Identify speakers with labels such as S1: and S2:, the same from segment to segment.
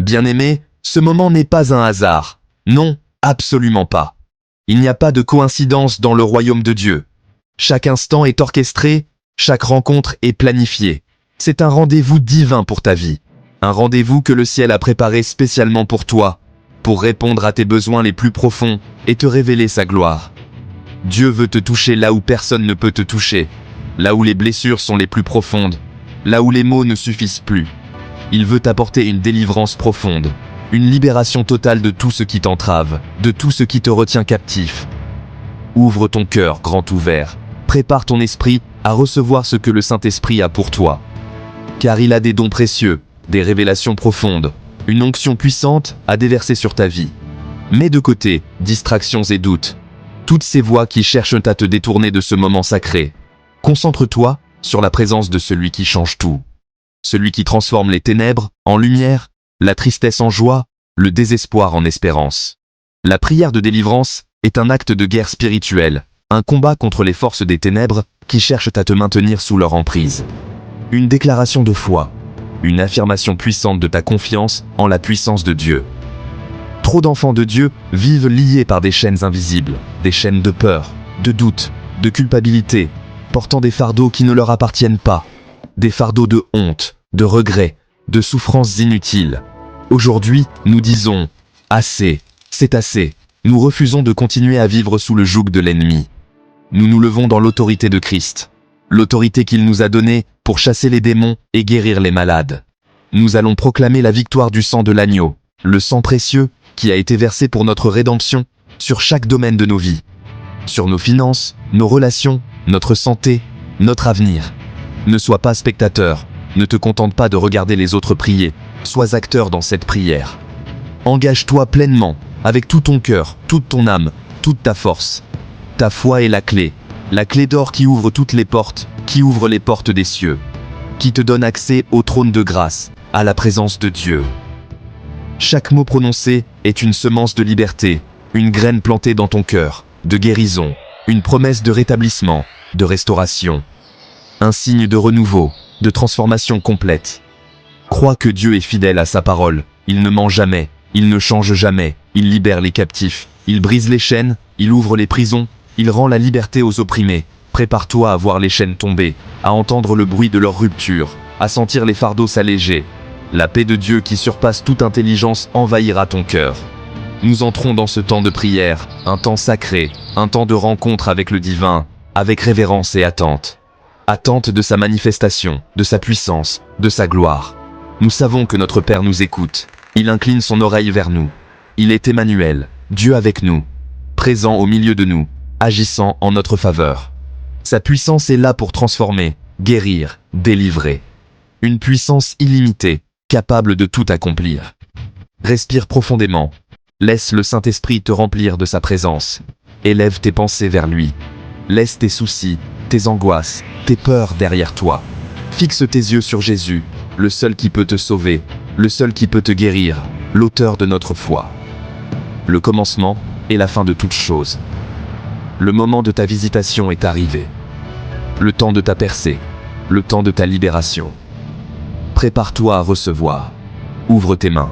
S1: Bien-aimé, ce moment n'est pas un hasard. Non, absolument pas. Il n'y a pas de coïncidence dans le royaume de Dieu. Chaque instant est orchestré, chaque rencontre est planifiée. C'est un rendez-vous divin pour ta vie. Un rendez-vous que le ciel a préparé spécialement pour toi, pour répondre à tes besoins les plus profonds et te révéler sa gloire. Dieu veut te toucher là où personne ne peut te toucher, là où les blessures sont les plus profondes, là où les mots ne suffisent plus. Il veut t'apporter une délivrance profonde, une libération totale de tout ce qui t'entrave, de tout ce qui te retient captif. Ouvre ton cœur grand ouvert, prépare ton esprit à recevoir ce que le Saint-Esprit a pour toi. Car il a des dons précieux, des révélations profondes, une onction puissante à déverser sur ta vie. Mets de côté distractions et doutes, toutes ces voix qui cherchent à te détourner de ce moment sacré. Concentre-toi sur la présence de celui qui change tout. Celui qui transforme les ténèbres en lumière, la tristesse en joie, le désespoir en espérance. La prière de délivrance est un acte de guerre spirituelle, un combat contre les forces des ténèbres qui cherchent à te maintenir sous leur emprise. Une déclaration de foi, une affirmation puissante de ta confiance en la puissance de Dieu. Trop d'enfants de Dieu vivent liés par des chaînes invisibles, des chaînes de peur, de doute, de culpabilité, portant des fardeaux qui ne leur appartiennent pas, des fardeaux de honte, de regret, de souffrances inutiles. Aujourd'hui, nous disons « Assez, c'est assez ». Nous refusons de continuer à vivre sous le joug de l'ennemi. Nous nous levons dans l'autorité de Christ, l'autorité qu'il nous a donnée pour chasser les démons et guérir les malades. Nous allons proclamer la victoire du sang de l'agneau, le sang précieux qui a été versé pour notre rédemption sur chaque domaine de nos vies, sur nos finances, nos relations, notre santé, notre avenir. Ne sois pas spectateur, ne te contente pas de regarder les autres prier, sois acteur dans cette prière. Engage-toi pleinement, avec tout ton cœur, toute ton âme, toute ta force. Ta foi est la clé d'or qui ouvre toutes les portes, qui ouvre les portes des cieux, qui te donne accès au trône de grâce, à la présence de Dieu. Chaque mot prononcé est une semence de liberté, une graine plantée dans ton cœur, de guérison, une promesse de rétablissement, de restauration, un signe de renouveau, de transformation complète. Crois que Dieu est fidèle à sa parole, il ne ment jamais, il ne change jamais, il libère les captifs, il brise les chaînes, il ouvre les prisons, il rend la liberté aux opprimés. Prépare-toi à voir les chaînes tomber, à entendre le bruit de leur rupture, à sentir les fardeaux s'alléger. La paix de Dieu qui surpasse toute intelligence envahira ton cœur. Nous entrons dans ce temps de prière, un temps sacré, un temps de rencontre avec le divin, avec révérence et attente. Attente de sa manifestation, de sa puissance, de sa gloire. Nous savons que notre Père nous écoute. Il incline son oreille vers nous. Il est Emmanuel, Dieu avec nous, présent au milieu de nous, agissant en notre faveur. Sa puissance est là pour transformer, guérir, délivrer. Une puissance illimitée, capable de tout accomplir. Respire profondément. Laisse le Saint-Esprit te remplir de sa présence. Élève tes pensées vers lui. Laisse tes soucis, tes angoisses, tes peurs derrière toi. Fixe tes yeux sur Jésus, le seul qui peut te sauver, le seul qui peut te guérir, l'auteur de notre foi. Le commencement et la fin de toute chose. Le moment de ta visitation est arrivé. Le temps de ta percée, le temps de ta libération. Prépare-toi à recevoir. Ouvre tes mains,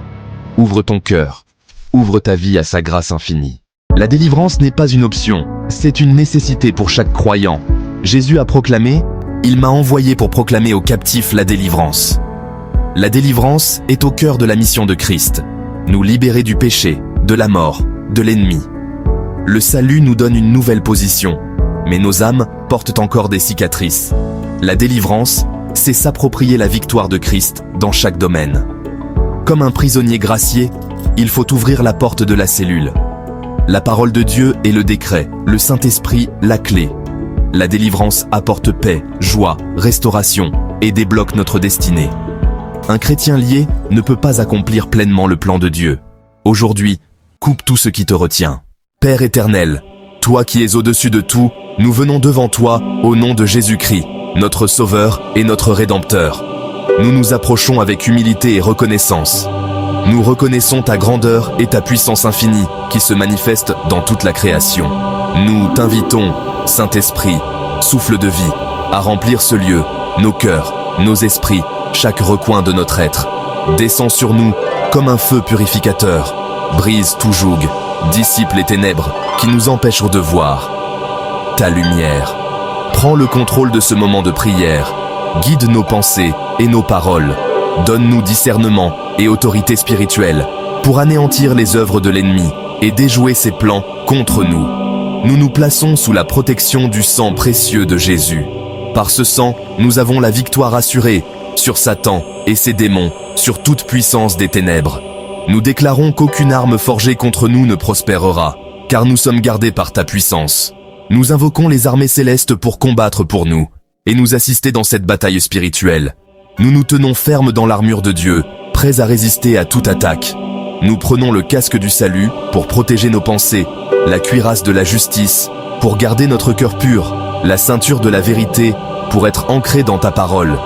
S1: ouvre ton cœur, ouvre ta vie à sa grâce infinie. La délivrance n'est pas une option, c'est une nécessité pour chaque croyant. Jésus a proclamé « Il m'a envoyé pour proclamer aux captifs la délivrance ». La délivrance est au cœur de la mission de Christ. Nous libérer du péché, de la mort, de l'ennemi. Le salut nous donne une nouvelle position, mais nos âmes portent encore des cicatrices. La délivrance, c'est s'approprier la victoire de Christ dans chaque domaine. Comme un prisonnier gracié, il faut ouvrir la porte de la cellule. La parole de Dieu est le décret, le Saint-Esprit la clé. La délivrance apporte paix, joie, restauration et débloque notre destinée. Un chrétien lié ne peut pas accomplir pleinement le plan de Dieu. Aujourd'hui, coupe tout ce qui te retient. Père éternel, toi qui es au-dessus de tout, nous venons devant toi au nom de Jésus-Christ, notre Sauveur et notre Rédempteur. Nous nous approchons avec humilité et reconnaissance. Nous reconnaissons ta grandeur et ta puissance infinie qui se manifestent dans toute la création. Nous t'invitons, Saint-Esprit, souffle de vie, à remplir ce lieu, nos cœurs, nos esprits, chaque recoin de notre être. Descends sur nous comme un feu purificateur. Brise tout joug, dissipe les ténèbres qui nous empêchent de voir. Ta lumière. Prends le contrôle de ce moment de prière. Guide nos pensées et nos paroles. Donne-nous discernement et autorité spirituelle pour anéantir les œuvres de l'ennemi et déjouer ses plans contre nous. Nous nous plaçons sous la protection du sang précieux de Jésus. Par ce sang, nous avons la victoire assurée sur Satan et ses démons, sur toute puissance des ténèbres. Nous déclarons qu'aucune arme forgée contre nous ne prospérera, car nous sommes gardés par ta puissance. Nous invoquons les armées célestes pour combattre pour nous et nous assister dans cette bataille spirituelle. Nous nous tenons fermes dans l'armure de Dieu, prêts à résister à toute attaque. Nous prenons le casque du salut pour protéger nos pensées, la cuirasse de la justice pour garder notre cœur pur, la ceinture de la vérité pour être ancrés dans ta parole.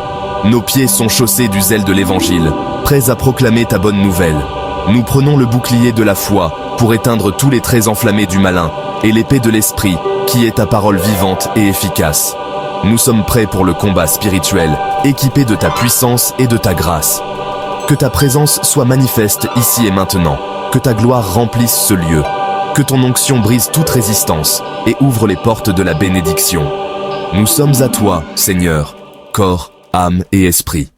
S1: Nos pieds sont chaussés du zèle de l'évangile, prêts à proclamer ta bonne nouvelle. Nous prenons le bouclier de la foi pour éteindre tous les traits enflammés du malin et l'épée de l'esprit qui est ta parole vivante et efficace. Nous sommes prêts pour le combat spirituel, équipés de ta puissance et de ta grâce. Que ta présence soit manifeste ici et maintenant, que ta gloire remplisse ce lieu, que ton onction brise toute résistance et ouvre les portes de la bénédiction. Nous sommes à toi, Seigneur, corps, âme et esprit.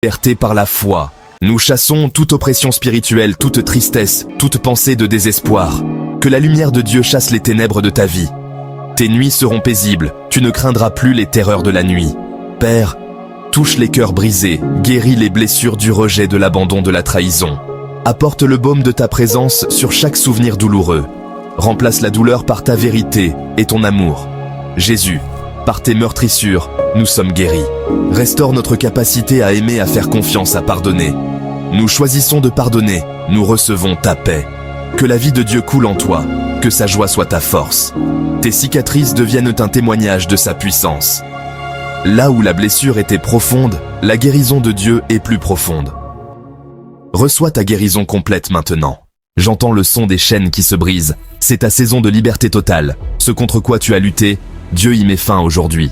S1: Liberté par la foi. Nous chassons toute oppression spirituelle, toute tristesse, toute pensée de désespoir. Que la lumière de Dieu chasse les ténèbres de ta vie. Tes nuits seront paisibles, tu ne craindras plus les terreurs de la nuit. Père, touche les cœurs brisés, guéris les blessures du rejet, de l'abandon, de la trahison. Apporte le baume de ta présence sur chaque souvenir douloureux. Remplace la douleur par ta vérité et ton amour. Jésus, par tes meurtrissures, nous sommes guéris. Restaure notre capacité à aimer, à faire confiance, à pardonner. Nous choisissons de pardonner, nous recevons ta paix. Que la vie de Dieu coule en toi, que sa joie soit ta force. Tes cicatrices deviennent un témoignage de sa puissance. Là où la blessure était profonde, la guérison de Dieu est plus profonde. Reçois ta guérison complète maintenant. J'entends le son des chaînes qui se brisent. C'est ta saison de liberté totale. Ce contre quoi tu as lutté, Dieu y met fin aujourd'hui.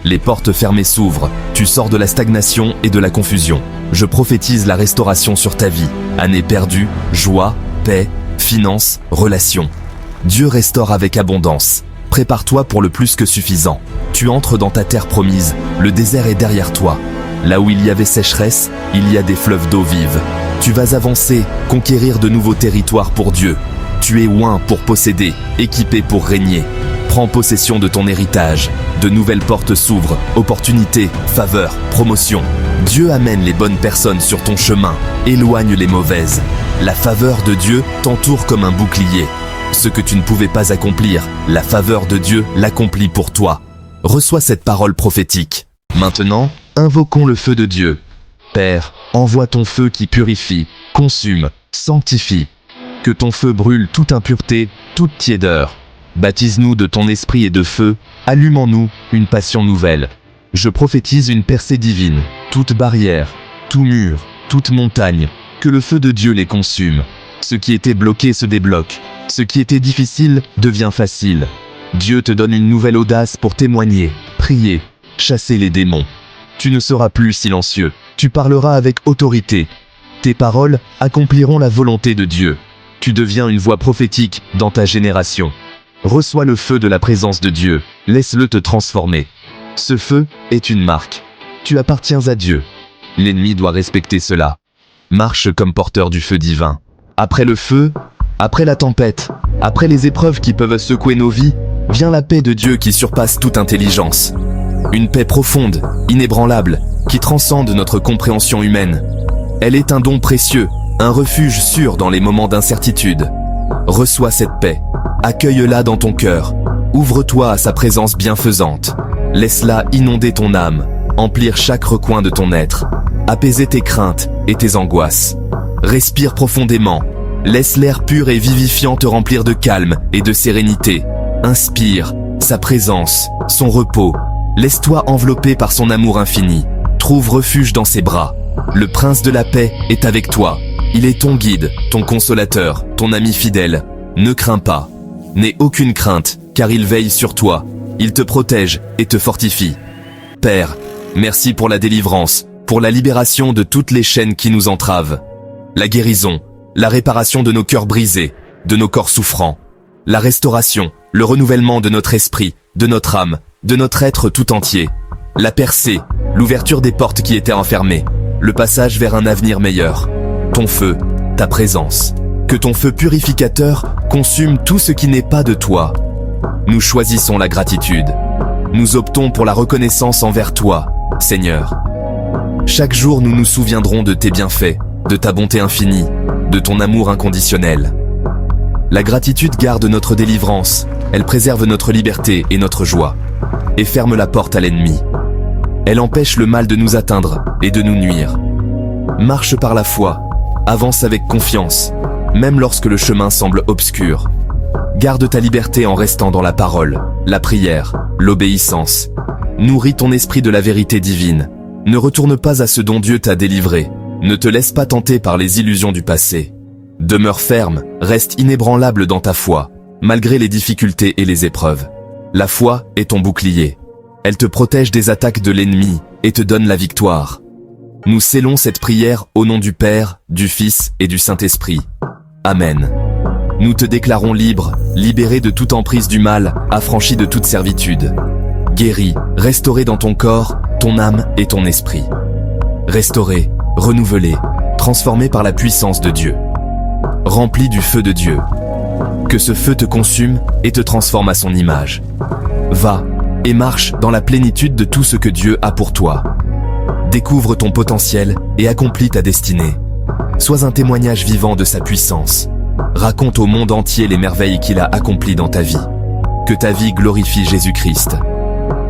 S1: Les portes fermées s'ouvrent, tu sors de la stagnation et de la confusion. Je prophétise la restauration sur ta vie. Années perdues, joie, paix, finances, relations. Dieu restaure avec abondance. Prépare-toi pour le plus que suffisant. Tu entres dans ta terre promise, le désert est derrière toi. Là où il y avait sécheresse, il y a des fleuves d'eau vive. Tu vas avancer, conquérir de nouveaux territoires pour Dieu. Tu es oint pour posséder, équipé pour régner. Prends possession de ton héritage. De nouvelles portes s'ouvrent, opportunités, faveurs, promotions. Dieu amène les bonnes personnes sur ton chemin, éloigne les mauvaises. La faveur de Dieu t'entoure comme un bouclier. Ce que tu ne pouvais pas accomplir, la faveur de Dieu l'accomplit pour toi. Reçois cette parole prophétique. Maintenant, invoquons le feu de Dieu. Père, envoie ton feu qui purifie, consume, sanctifie. Que ton feu brûle toute impureté, toute tiédeur. Baptise-nous de ton esprit et de feu, allume en nous une passion nouvelle. Je prophétise une percée divine, toute barrière, tout mur, toute montagne, que le feu de Dieu les consume. Ce qui était bloqué se débloque, ce qui était difficile devient facile. Dieu te donne une nouvelle audace pour témoigner, prier, chasser les démons. Tu ne seras plus silencieux, tu parleras avec autorité. Tes paroles accompliront la volonté de Dieu. Tu deviens une voix prophétique dans ta génération. Reçois le feu de la présence de Dieu, laisse-le te transformer. Ce feu est une marque. Tu appartiens à Dieu. L'ennemi doit respecter cela. Marche comme porteur du feu divin. Après le feu, après la tempête, après les épreuves qui peuvent secouer nos vies, vient la paix de Dieu qui surpasse toute intelligence. Une paix profonde, inébranlable, qui transcende notre compréhension humaine. Elle est un don précieux, un refuge sûr dans les moments d'incertitude. Reçois cette paix, accueille-la dans ton cœur, ouvre-toi à sa présence bienfaisante. Laisse-la inonder ton âme, emplir chaque recoin de ton être, apaiser tes craintes et tes angoisses. Respire profondément, laisse l'air pur et vivifiant te remplir de calme et de sérénité. Inspire sa présence, son repos. Laisse-toi envelopper par son amour infini. Trouve refuge dans ses bras. Le prince de la paix est avec toi. Il est ton guide, ton consolateur, ton ami fidèle. Ne crains pas. N'aie aucune crainte, car il veille sur toi. Il te protège et te fortifie. Père, merci pour la délivrance, pour la libération de toutes les chaînes qui nous entravent. La guérison, la réparation de nos cœurs brisés, de nos corps souffrants. La restauration, le renouvellement de notre esprit, de notre âme, de notre être tout entier. La percée, l'ouverture des portes qui étaient enfermées. Le passage vers un avenir meilleur. Ton feu, ta présence. Que ton feu purificateur consume tout ce qui n'est pas de toi. Nous choisissons la gratitude. Nous optons pour la reconnaissance envers toi, Seigneur. Chaque jour, nous nous souviendrons de tes bienfaits, de ta bonté infinie, de ton amour inconditionnel. La gratitude garde notre délivrance, elle préserve notre liberté et notre joie, et ferme la porte à l'ennemi. Elle empêche le mal de nous atteindre et de nous nuire. Marche par la foi, avance avec confiance, même lorsque le chemin semble obscur. Garde ta liberté en restant dans la parole, la prière, l'obéissance. Nourris ton esprit de la vérité divine. Ne retourne pas à ce dont Dieu t'a délivré. Ne te laisse pas tenter par les illusions du passé. Demeure ferme, reste inébranlable dans ta foi, malgré les difficultés et les épreuves. La foi est ton bouclier. Elle te protège des attaques de l'ennemi et te donne la victoire. Nous scellons cette prière au nom du Père, du Fils et du Saint-Esprit. Amen. Nous te déclarons libre, libéré de toute emprise du mal, affranchi de toute servitude. Guéri, restauré dans ton corps, ton âme et ton esprit. Restauré, renouvelé, transformé par la puissance de Dieu. Rempli du feu de Dieu. Que ce feu te consume et te transforme à son image. Va et marche dans la plénitude de tout ce que Dieu a pour toi. Découvre ton potentiel et accomplis ta destinée. Sois un témoignage vivant de sa puissance. Raconte au monde entier les merveilles qu'il a accomplies dans ta vie. Que ta vie glorifie Jésus-Christ.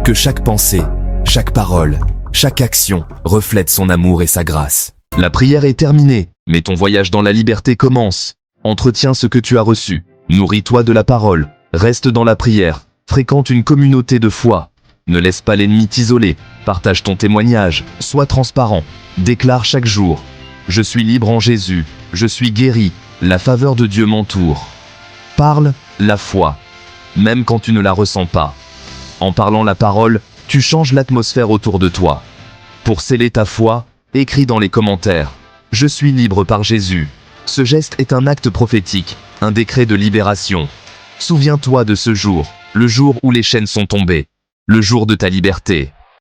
S1: Que chaque pensée, chaque parole, chaque action reflète son amour et sa grâce. La prière est terminée, mais ton voyage dans la liberté commence. Entretiens ce que tu as reçu. Nourris-toi de la parole. Reste dans la prière. Fréquente une communauté de foi. Ne laisse pas l'ennemi t'isoler. Partage ton témoignage. Sois transparent. Déclare chaque jour. Je suis libre en Jésus. Je suis guéri. La faveur de Dieu m'entoure. Parle la foi, même quand tu ne la ressens pas. En parlant la parole, tu changes l'atmosphère autour de toi. Pour sceller ta foi, écris dans les commentaires « Je suis libre par Jésus ». Ce geste est un acte prophétique, un décret de libération. Souviens-toi de ce jour, le jour où les chaînes sont tombées, le jour de ta liberté.